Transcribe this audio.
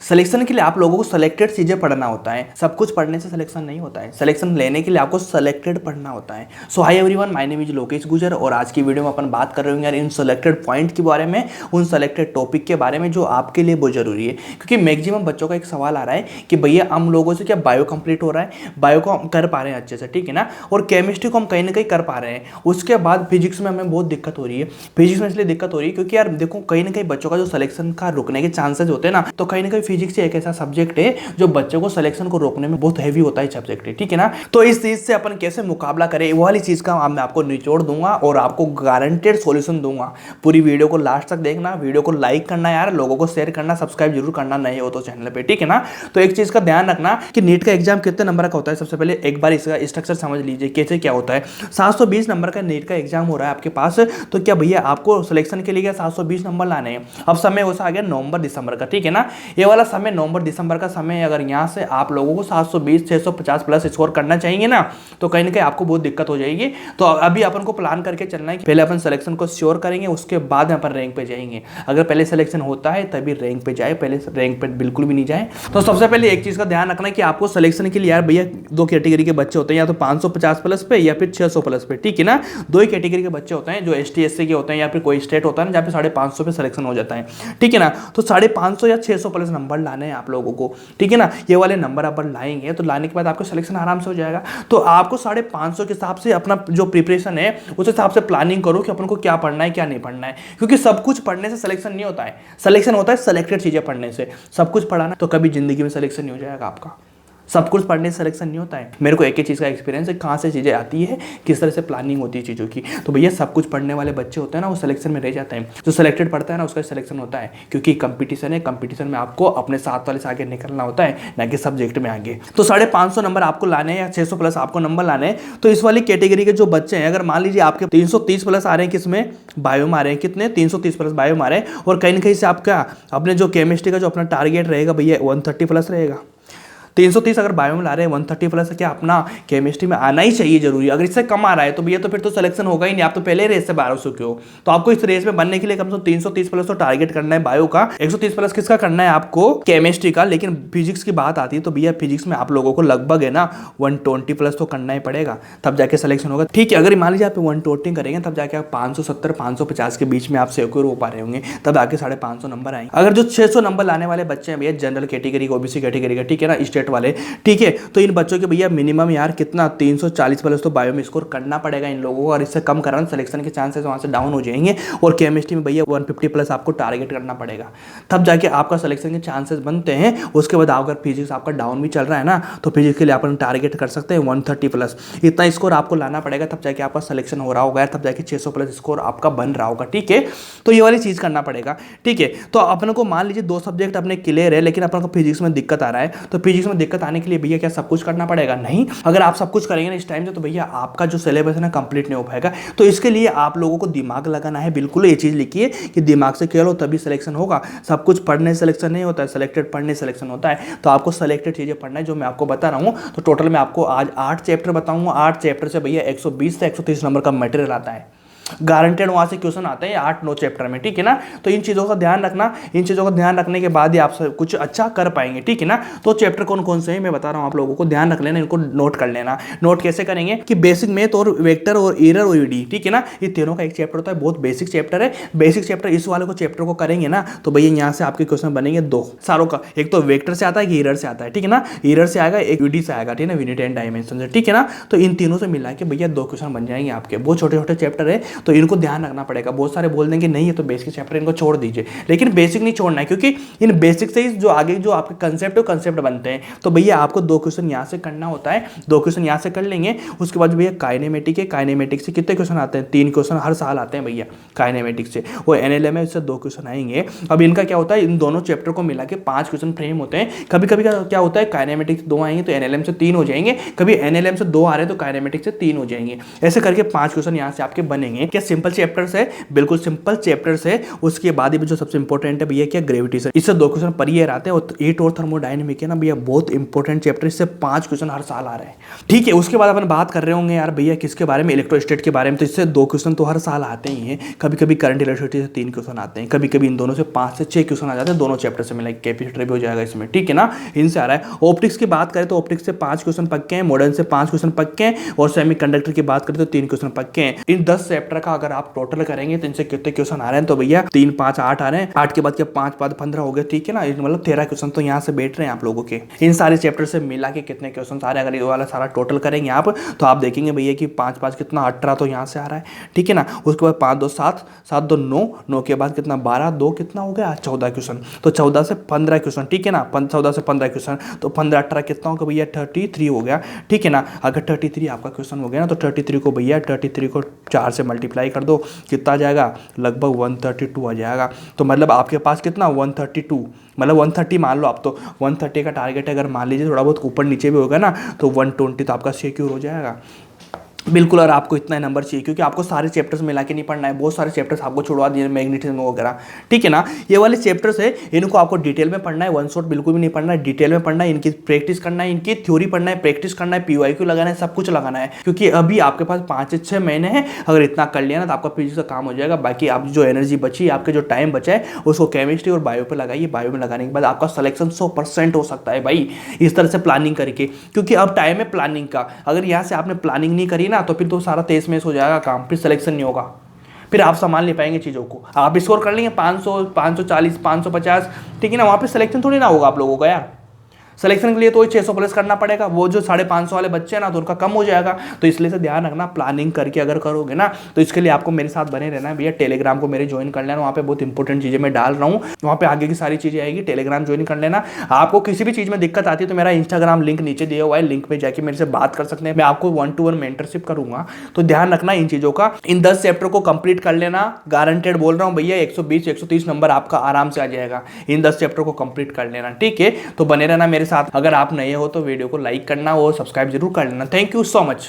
Selection के लिए आप लोगों को सिलेक्टेड चीजें पढ़ना होता है, सब कुछ पढ़ने से सिलेक्शन नहीं होता है। सिलेक्शन लेने के लिए आपको सिलेक्टेड पढ़ना होता है। So hi everyone, my name is Lokesh Gujar और आज की वीडियो में अपन बात कर रहे हैं यार इन सिलेक्टेड पॉइंट के बारे में, उन सिलेक्टेड टॉपिक के बारे में जो आपके लिए बहुत जरूरी है। क्योंकि मैक्सिमम बच्चों का एक सवाल आ रहा है कि भैया हम लोगों से क्या बायो कंप्लीट हो रहा है, बायो को हम कर पा रहे हैं अच्छे से, ठीक है ना, और केमिस्ट्री को हम कहीं ना कहीं कर पा रहे हैं, उसके बाद फिजिक्स में हमें बहुत दिक्कत हो रही है। फिजिक्स में इसलिए दिक्कत हो रही है क्योंकि यार देखो कहीं ना कहीं बच्चों का जो सिलेक्शन का रुकने के चांसेस होते हैं ना, तो कहीं ना कहीं फिजिक्स एक ऐसा सब्जेक्ट है जो बच्चों को सिलेक्शन को रोकने में बहुत हैवी होता है सब्जेक्ट है, ठीक है ना। तो इस चीज से अपन कैसे मुकाबला करें वो वाली चीज का मैं आपको निचोड़ दूंगा और आपको गारंटेड सॉल्यूशन दूंगा। पूरी वीडियो को लास्ट तक देखना, वीडियो को लाइक करना यार, लोगों को शेयर करना, सब्सक्राइब जरूर करना नहीं हो तो चैनल पे, ठीक है ना। तो एक चीज का ध्यान रखना कि नीट का एग्जाम कितने नंबर का होता है। सबसे पहले एक बार इसका स्ट्रक्चर समझ लीजिए कैसे क्या होता है। 720 नंबर का नीट का एग्जाम हो रहा है आपके पास, तो क्या भैया आपको सिलेक्शन के लिए क्या 720 नंबर लाने हैं। अब समय वैसा आ गया नवंबर दिसंबर का, ठीक है ना। ये वाला समय नवंबर दिसंबर का समय, अगर यहाँ से आप लोगों को 720 650 प्लस स्कोर करना चाहिए ना, तो कहीं ना कहीं आपको बहुत दिक्कत हो जाएगी। तो अभी अपन को प्लान करके चलना है कि पहले अपन सिलेक्शन को श्योर करेंगे, उसके बाद अपन रैंक पे जाएंगे। अगर पहले सिलेक्शन होता है तभी रैंक पे जाए, पहले रैंक पे बिल्कुल भी नहीं जाए। तो सबसे पहले एक चीज का ध्यान रखना है कि आपको सिलेक्शन के लिए यार भैया दो कैटेगरी के बच्चे होते हैं, या तो 550 प्लस पे या फिर 600 प्लस पे, ठीक है ना। दो ही कैटेगरी के बच्चे होते हैं, जो ST SC के होते हैं या फिर कोई स्टेट होता है ना जहाँ पे 550 पे सिलेक्शन हो जाता है, ठीक है ना। तो 550 या 600 प्लस नंबर लाने हैं आप लोगों को, ठीक है ना। ये वाले नंबर अपन लाएंगे तो लाने के बाद आपको सिलेक्शन आराम से हो जाएगा। तो आपको 550 के हिसाब से अपना जो प्रिपरेशन है उस हिसाब से प्लानिंग करो कि अपन को क्या पढ़ना है क्या नहीं पढ़ना है। क्योंकि सब कुछ पढ़ने से सिलेक्शन नहीं होता है, सिलेक्शन होता है सिलेक्टेड चीजें पढ़ने से। सब कुछ पढ़ाना तो कभी जिंदगी में सिलेक्शन नहीं हो जाएगा आपका। सब कुछ पढ़ने से सिलेक्शन नहीं होता है। मेरे को एक ही चीज़ का एक्सपीरियंस है, कहाँ से चीज़ें आती है, किस तरह से प्लानिंग होती है चीज़ों की। तो भैया सब कुछ पढ़ने वाले बच्चे होते हैं ना, वो सिलेक्शन में रह जाते हैं। जो सिलेक्टेड पढ़ता है ना उसका सिलेक्शन होता है, क्योंकि कंपटीशन है, कंपटीशन में आपको अपने साथ वाले से आगे निकलना होता है, ना कि सब्जेक्ट में आगे। तो 550 नंबर आपको लाने हैं या 600 प्लस आपको नंबर लाने हैं। तो इस वाली कैटेगरी के जो बच्चे हैं, अगर मान लीजिए आपके 330 प्लस आ रहे हैं, किसमें बायो में आ रहे हैं, कितने 330 प्लस बायो में आ रहे हैं, और कहीं ना कहीं से आपका अपने जो केमिस्ट्री का जो अपना टारगेट रहेगा भैया 130 प्लस रहेगा। 330 अगर बायो में ला रहे हैं, 130 प्लस क्या अपना केमिस्ट्री में आना ही चाहिए जरूरी। अगर इससे कम आ रहा है तो भैया तो फिर तो सिलेक्शन होगा ही नहीं, आप तो पहले रेस से 1200 के हो। तो आपको इस रेस में बनने के लिए कम से कम 330 प्लस तो टारगेट करना है बायो का, 130 प्लस किसका करना है आपको, केमिस्ट्री का। लेकिन फिजिक्स की बात आती है तो भैया फिजिक्स में आप लोगों को लगभग है ना 120 प्लस तो करना ही पड़ेगा, तब जाके सिलेक्शन होगा, ठीक है। अगर मान लीजिए आप 120 करेंगे तब जाके आप 570 550 के बीच में आप सिक्योर हो पा रहे होंगे, तब आके 550 नंबर आएंगे। अगर जो 600 नंबर लाने वाले बच्चे हैं भैया जनरल कैटेगरी OBC कैटेगरी का, ठीक है ना, स्टेट वाले, ठीक है। तो इन बच्चों के भैया मिनिमम यार कितना 340 प्लस तो बायो में स्कोर करना पड़ेगा इन लोगों को, और इससे कम कराना सिलेक्शन के चांसेस वहां से डाउन हो जाएंगे। और केमिस्ट्री में भैया 150 प्लस आपको टारगेट करना पड़ेगा, तब जाके आपका सिलेक्शन के चांसेस बनते हैं। उसके बाद अगर फिजिक्स आपका डाउन भी चल रहा है ना, तो फिजिक्स के लिए अपन टारगेट कर सकते हैं 130 प्लस। इतना स्कोर आपको लाना पड़ेगा, तब जाके आपका सिलेक्शन हो रहा होगा, तब जाके 600 प्लस स्कोर आपका बन रहा होगा, ठीक है। तो ये वाली चीज करना पड़ेगा, ठीक है। तो अपन को मान लीजिए 2 सब्जेक्ट अपने क्लियर है, लेकिन अपन को फिजिक्स में दिक्कत आ रहा है, तो फिजिक्स में दिक्कत आने के लिए भैया क्या सब कुछ करना पड़ेगा? नहीं। अगर आप सब कुछ करेंगे ना इस टाइम से, तो भैया आपका जो सिलेबस है ना कंप्लीट नहीं हो पाएगा। तो इसके लिए आप लोगों को दिमाग लगाना है, बिल्कुल ये चीज लिखिए कि दिमाग से खेलो तभी सिलेक्शन होगा। सब कुछ पढ़ने सिलेक्शन नहीं होता है, सिलेक्टेड पढ़ने सिलेक्शन होता है। तो आपको सिलेक्टेड चीजें पढ़ना है जो मैं आपको बता रहा हूं। तो टोटल मैं आपको आज 8 चैप्टर बताऊंगा। 8 चैप्टर से भैया 120 से 130 नंबर का मटेरियल आता है, गारंटेड वहां से क्वेश्चन आते हैं 8-9 चैप्टर में, ठीक है ना। तो इन चीजों का ध्यान रखना, इन चीजों का ध्यान रखने के बाद ही आप कुछ अच्छा कर पाएंगे, ठीक है ना। तो चैप्टर कौन कौन से हैं मैं बता रहा हूं आप लोगों को, ध्यान रख लेना, इनको नोट कर लेना। नोट कैसे करेंगे कि बेसिक मैथ और वेक्टर और एरर OED, ठीक है ना, ये तीनों का एक चैप्टर होता है, बहुत बेसिक चैप्टर है। बेसिक चैप्टर इस वाले को चैप्टर को करेंगे ना, तो भैया यहाँ से आपके क्वेश्चन बनेंगे 2 सारों का, एक तो वेक्टर से आता है, एरर से आता है, ठीक है ना। एरर से आएगा, एक OED से आएगा, ठीक है ना, यूनिट एंड डायमेंशन से, ठीक है ना। तो इन तीनों से मिला के भैया 2 क्वेश्चन बन जाएंगे आपके। बहुत छोटे छोटे चैप्टर है, तो इनको ध्यान रखना पड़ेगा। बहुत सारे बोल देंगे नहीं है तो बेसिक चैप्टर इनको छोड़ दीजिए, लेकिन बेसिक नहीं छोड़ना है, क्योंकि इन बेसिक से ही जो आगे जो आपके कंसेप्ट है कंसेप्ट बनते हैं। तो भैया आपको 2 क्वेश्चन यहां से करना होता है, 2 क्वेश्चन यहां से कर लेंगे। उसके बाद भैया काइनेमेटिक है, काइनेमेटिक से कितने क्वेश्चन आते हैं? 3 क्वेश्चन हर साल आते हैं भैया काइनेमेटिक से। वो NLM है, इससे 2 क्वेश्चन आएंगे। अब इनका क्या होता है, इन दोनों चैप्टर को मिला के 5 क्वेश्चन फ्रेम होते हैं। कभी कभी क्या होता है, काइनेमेटिक से 2 आएंगे तो NLM से 3 हो जाएंगे, कभी NLM से 2 आ रहे हैं तो काइनेमेटिक से 3 हो जाएंगे। ऐसे करके 5 क्वेश्चन यहाँ से आपके बनेंगे। हैं। क्या सिंपल चैप्टर्स है? बिल्कुल सिंपल चैप्टर्स है। उसके बाद भी जो सबसे इंपॉर्टेंट है भैया क्या, ग्रेविटेशन। इससे 2 क्वेश्चन पर ईयर आते हैं और 8 और थर्मोडायनेमिक है ना भैया, बहुत इंपॉर्टेंट चैप्टर, इससे 5 क्वेश्चन हर साल आ रहे हैं। ठीक है, उसके बाद अपन बात कर रहे होंगे यार भैया किसके बारे में, इलेक्ट्रोस्टैट के बारे में, तो इससे 2 क्वेश्चन तो हर साल आते ही हैं। कभी कभी करंट इलेक्ट्रिसिटी से 3 क्वेश्चन आते हैं, कभी कभी इन दोनों से 5 से 6 क्वेश्चन आ जाते हैं, दोनों चैप्टर से मिला कैपेसिटर भी हो जाएगा इसमें, ठीक है ना, इनसे आ रहा है। ऑप्टिक्स की बात करें तो ऑप्टिक्स से 5 क्वेश्चन पक्के हैं, मॉडर्न से 5 क्वेश्चन पक्के हैं, और सेमीकंडक्टर की बात करें तो 3 क्वेश्चन पक्के हैं। इन 10 चैप्टर का अगर आप टोटल करेंगे तो इनसे कितने क्वेश्चन आ रहे हैं, तो भैया 3 5 8 आ रहे हैं, 8 के बाद क्या 5 5 15 हो गए, ठीक है ना, मतलब 13 क्वेश्चन तो यहाँ से बैठ रहे हैं आप लोगों के। इन सारे चैप्टर से मिला के कितने क्वेश्चन आ रहे हैं, अगर ये वाला सारा टोटल करेंगे आप तो आप देखेंगे भैया कि 5 5 कितना 18 तो यहाँ से आ रहा है, ठीक है ना। उसके बाद 5 2 7 7 2 9 9 के बाद कितना 12 2 कितना हो गया 14 क्वेश्चन, तो 14 से 15 क्वेश्चन, ठीक है ना, 14 से 15 क्वेश्चन, तो 15 18 कितना होगा भैया 33 हो गया, ठीक है ना। अगर 33 आपका क्वेश्चन हो गया ना तो 33 को भैया 33 को 4 से मल्टीप्लाई कर दो, कितना आ जाएगा, लगभग 132 आ जाएगा। तो मतलब आपके पास कितना 132, मतलब 130 मान लो आप, तो 130 का टारगेट है, अगर मान लीजिए थोड़ा बहुत ऊपर नीचे भी होगा ना तो 120 तो आपका सिक्योर हो जाएगा बिल्कुल। और आपको इतना नंबर चाहिए क्योंकि आपको सारे चैप्टर्स मिला के नहीं पढ़ना है, बहुत सारे चैप्टर्स आपको छुड़वा दिए मैग्नेटिज्म वगैरह, ठीक है ना। ये वाले चैप्टर्स है, इनको आपको डिटेल में पढ़ना है, वन शॉट बिल्कुल भी नहीं पढ़ना है, डिटेल में पढ़ना है, इनकी प्रैक्टिस करना है, इनकी थ्योरी पढ़ना है, प्रैक्टिस करना है, PYQ लगाना है, सब कुछ लगाना है, क्योंकि अभी आपके पास 5 से 6 महीने हैं। अगर इतना कर लिया ना तो आपका फिजिक्स का काम हो जाएगा। बाकी आप जो एनर्जी बची, आपके जो टाइम बचा है उसको केमिस्ट्री और बायो पे लगाइए। बायो में लगाने के बाद आपका सिलेक्शन 100% हो सकता है भाई, इस तरह से प्लानिंग करके, क्योंकि अब टाइम है प्लानिंग का। अगर यहाँ से आपने प्लानिंग नहीं करी ना तो फिर तो सारा तेज में हो जाएगा काम, फिर सिलेक्शन नहीं होगा, फिर आप संभाल नहीं पाएंगे चीज़ों को। आप स्कोर कर लेंगे 500 540 550, ठीक है ना, वहाँ पे सिलेक्शन थोड़ी ना होगा आप लोगों का यार। सिलेक्शन के लिए तो 600 प्लस करना पड़ेगा, वो जो 550 वाले बच्चे हैं ना तो उनका कम हो जाएगा। तो इसलिए से ध्यान रखना, प्लानिंग करके अगर करोगे ना तो इसके लिए आपको मेरे साथ बने रहना है भैया। टेलीग्राम को मेरे ज्वाइन कर लेना, वहाँ पे बहुत इंपॉर्टेंट चीज़ें मैं डाल रहा हूँ, वहाँ पे आगे की सारी चीज़ें आएगी, टेलीग्राम ज्वाइन कर लेना। आपको किसी भी चीज़ में दिक्कत आती है तो मेरा इंस्टाग्राम लिंक नीचे दिया हुआ है, लिंक पे जाके मेरे से बात कर सकते हैं, मैं आपको 1-to-1 मेंटरशिप करूंगा। तो ध्यान रखना इन चीज़ों का। इन 10 चैप्टर को कंप्लीट कर लेना, गारंटेड बोल रहा हूँ भैया, 120 130 नंबर आपका आराम से आ जाएगा। इन 10 चैप्टर को कंप्लीट कर लेना, ठीक है। तो बने रहना मेरे साथ। अगर आप नए हो तो वीडियो को लाइक करना और सब्सक्राइब जरूर कर लेना। Thank you so much.